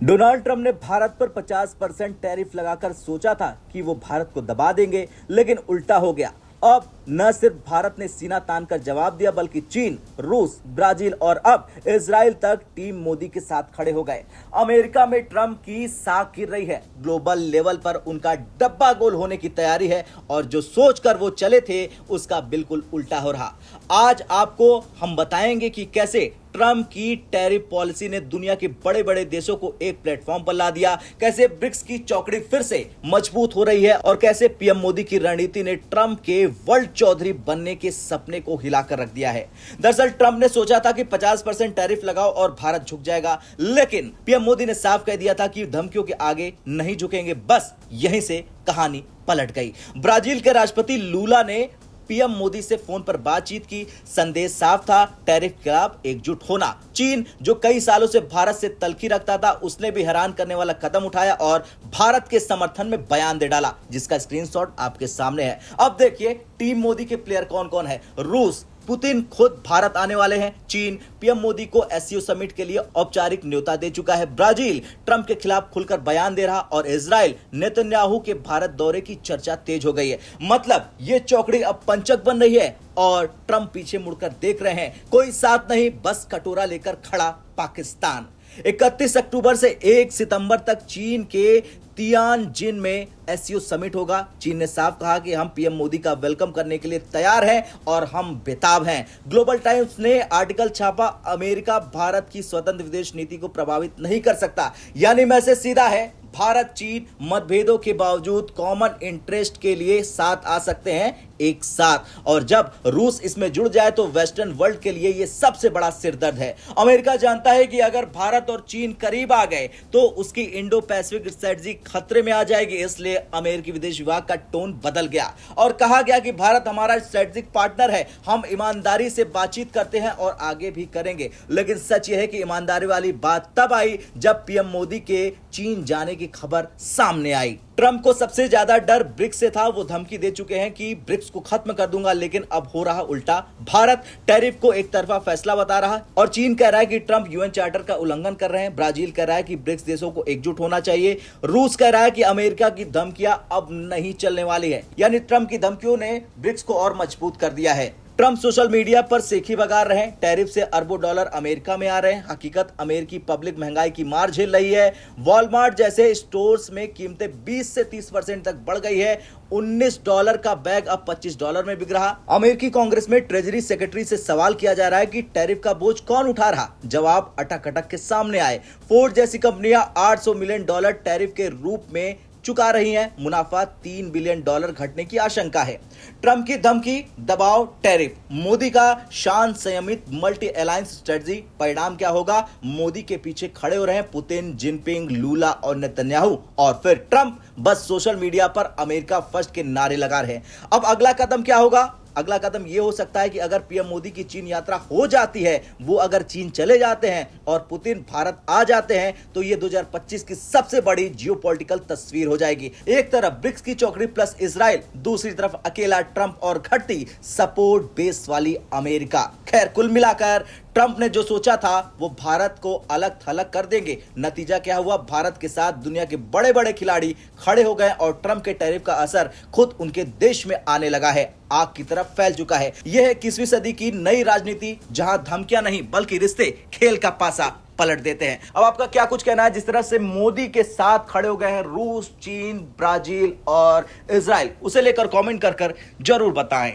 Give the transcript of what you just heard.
Donald Trump ने भारत पर 50% tariff लगाकर सोचा था कि वो भारत को दबा देंगे, लेकिन उल्टा हो गया। अब न सिर्फ भारत ने सीना तान कर जवाब दिया, बल्कि चीन, रूस, ब्राजील और अब इजराइल तक टीम मोदी के साथ खड़े हो गए। अमेरिका में ट्रंप की साख गिर रही है। ग्लोबल लेवल पर उनका डब्बा गोल होने की तैयारी है और जो सोचकर वो चले थे उसका बिल्कुल उल्टा हो रहा। आज आपको हम बताएंगे कि कैसे ट्रंप की टैरिफ पॉलिसी ने दुनिया के बड़े बड़े देशों को एक प्लेटफॉर्म पर ला दिया, कैसे ब्रिक्स की चौकड़ी फिर से मजबूत हो रही है और कैसे पीएम मोदी की रणनीति ने ट्रंप के वर्ल्ड चौधरी बनने के सपने को हिलाकर रख दिया है। दरअसल ट्रंप ने सोचा था कि 50% टैरिफ लगाओ और भारत झुक जाएगा, लेकिन पीएम मोदी ने साफ कह दिया था कि धमकियों के आगे नहीं झुकेंगे। बस यहीं से कहानी पलट गई। ब्राजील के राष्ट्रपति लूला ने पीएम मोदी से फोन पर बातचीत की। संदेश साफ था, टैरिफ के खिलाफ एकजुट होना। चीन, जो कई सालों से भारत से तल्खी रखता था, उसने भी हैरान करने वाला कदम उठाया और भारत के समर्थन में बयान दे डाला, जिसका स्क्रीनशॉट आपके सामने है। अब देखिए टीम मोदी के प्लेयर कौन कौन है। रूस, पुतिन खुद भारत आने वाले हैं। चीन पीएम मोदी को एससीओ समिट के लिए औपचारिक न्योता दे चुका है। ब्राजील ट्रंप के खिलाफ खुलकर बयान दे रहा और इजराइल नेतन्याहू के भारत दौरे की चर्चा तेज हो गई है। मतलब ये चौकड़ी अब पंचक बन रही है और ट्रंप पीछे मुड़कर देख रहे हैं। कोई साथ नहीं, बस कटोरा लेकर खड़ा पाकिस्तान। 31 अक्टूबर से 1 सितंबर तक चीन के तियानजिन में एससीओ समिट होगा। चीन ने साफ कहा कि हम पीएम मोदी का वेलकम करने के लिए तैयार हैं और हम बेताब हैं। ग्लोबल टाइम्स ने आर्टिकल छापा, अमेरिका भारत की स्वतंत्र विदेश नीति को प्रभावित नहीं कर सकता। यानी मैसेज सीधा है, भारत चीन मतभेदों के बावजूद कॉमन इंटरेस्ट के लिए साथ आ सकते हैं एक साथ, और जब रूस इसमें जुड़ जाए तो वेस्टर्न वर्ल्ड के लिए यह सबसे बड़ा सिरदर्द है। अमेरिका जानता है कि अगर भारत और चीन करीब आ गए तो उसकी इंडो पैसिफिक स्ट्रेटजी खतरे में आ जाएगी। इसलिए अमेरिकी विदेश विभाग का टोन बदल गया और कहा गया कि भारत हमारा स्ट्रेटेजिक पार्टनर है, हम ईमानदारी से बातचीत करते हैं और आगे भी करेंगे। लेकिन सच यह है कि ईमानदारी वाली बात तब आई जब पीएम मोदी के चीन जाने की खबर सामने आई। ट्रंप को सबसे ज्यादा डर ब्रिक्स से था। वो धमकी दे चुके हैं कि ब्रिक्स को खत्म कर दूंगा, लेकिन अब हो रहा उल्टा। भारत टैरिफ को एक तरफा फैसला बता रहा और चीन कह रहा है कि ट्रंप यूएन चार्टर का उल्लंघन कर रहे हैं। ब्राजील कह रहा है कि ब्रिक्स देशों को एकजुट होना चाहिए। रूस कह रहा है कि अमेरिका की धमकियां अब नहीं चलने वाली है। यानी ट्रंप की धमकियों ने ब्रिक्स को और मजबूत कर दिया है। ट्रंप सोशल मीडिया पर सेखी बगा रहे हैं। टैरिफ से अरबों डॉलर अमेरिका में आ रहे हैं। हकीकत, अमेरिकी पब्लिक महंगाई की मार झेल रही है। वॉलमार्ट जैसे स्टोर्स में कीमतें 20 से 30% तक बढ़ गई है। $19 का बैग अब $25 में बिक रहा। अमेरिकी कांग्रेस में ट्रेजरी सेक्रेटरी से सवाल किया जा रहा है कि टैरिफ का बोझ कौन उठा रहा। जवाब अटक अटक के सामने आए। फोर्ड जैसी कंपनियां $800 मिलियन टैरिफ के रूप में चुका रही हैं। मुनाफा $3 बिलियन घटने की आशंका है। ट्रंप की धमकी, दबाव, टैरिफ, मोदी का शांत संयमित मल्टी अलायंस स्ट्रेटजी। परिणाम क्या होगा? मोदी के पीछे खड़े हो रहे हैं पुतिन, जिनपिंग, लूला और नेतन्याहू, और फिर ट्रंप बस सोशल मीडिया पर अमेरिका फर्स्ट के नारे लगा रहे हैं। अब अगला कदम क्या होगा? अगला कदम यह हो सकता है कि अगर पीएम मोदी की चीन यात्रा हो जाती है, वो अगर चीन चले जाते हैं और पुतिन भारत आ जाते हैं, तो ये 2025 की सबसे बड़ी जियोपॉलिटिकल तस्वीर हो जाएगी। एक तरफ ब्रिक्स की चौकड़ी प्लस इजराइल, दूसरी तरफ अकेला ट्रंप और घटती सपोर्ट बेस वाली अमेरिका। खैर, कुल मिलाकर ट्रंप ने जो सोचा था वो भारत को अलग थलग कर देंगे। नतीजा क्या हुआ? भारत के साथ दुनिया के बड़े बड़े खिलाड़ी खड़े हो गए और ट्रंप के टैरिफ का असर खुद उनके देश में आने लगा है, आग की तरफ फैल चुका है। यह है 21वीं सदी की नई राजनीति, जहां धमकियां नहीं बल्कि रिश्ते खेल का पासा पलट देते हैं। अब आपका क्या कुछ कहना है? जिस तरह से मोदी के साथ खड़े हो गए हैं रूस, चीन, ब्राजील और इजराइल, उसे लेकर कमेंट कर जरूर बताएं।